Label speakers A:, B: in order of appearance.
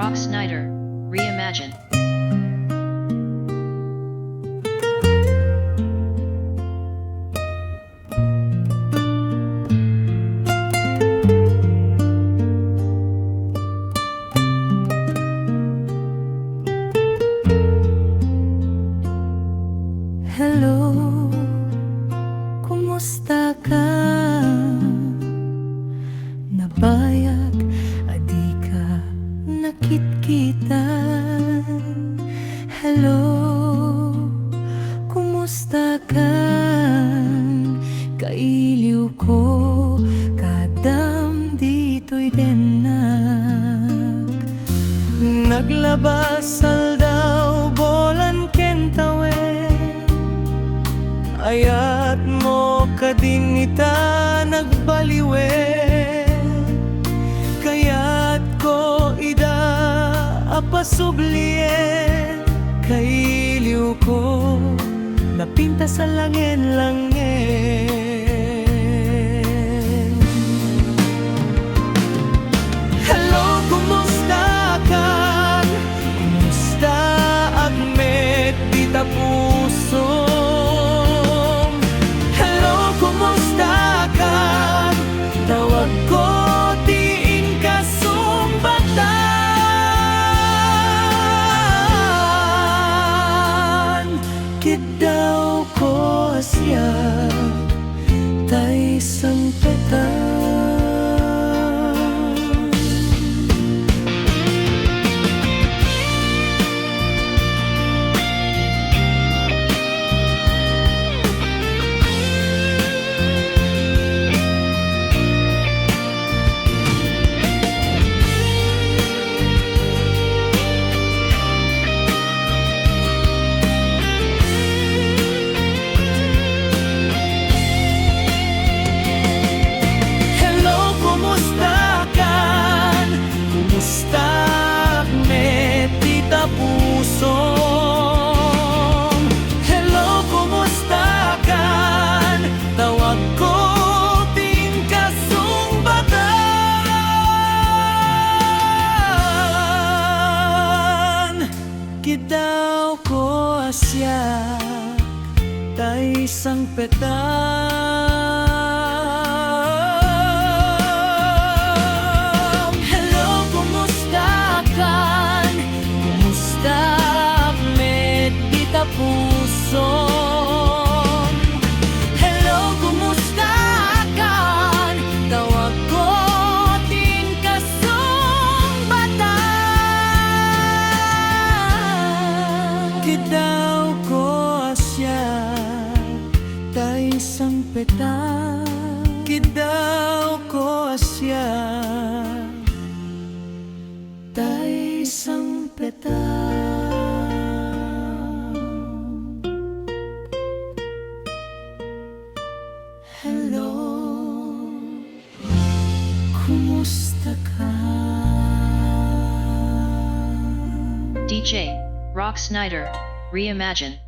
A: Rock Snyder, Reimagine.
B: Hello, kumusta ka? Nabayag, adi ka nakitkitan. Hello, kumusta ka? Kailiw ko, kadam dito'y denak. Naglabas aldaw, bolan kentawe. Ayat mo kading ita nagbaliwe. Kaya't ko ida apasubliye. Kailiw ko napinta sa langin-langin. Hello, kumusta ka? Kumusta agmet dita puso? Kidaw ko siya tay sampetan. Hello, kumusta kan? Tawag ko ting kasumbatan. Kidaw ko asya tay sangpetan. Puso. Hello, kumusta kan? Tawag ko ting kasumbatan. Kidaw ko asya tay sampetan. Kidaw ko asya tay sampetan. Hello, kumusta ka?
A: DJ, Rock Snyder, Reimagine.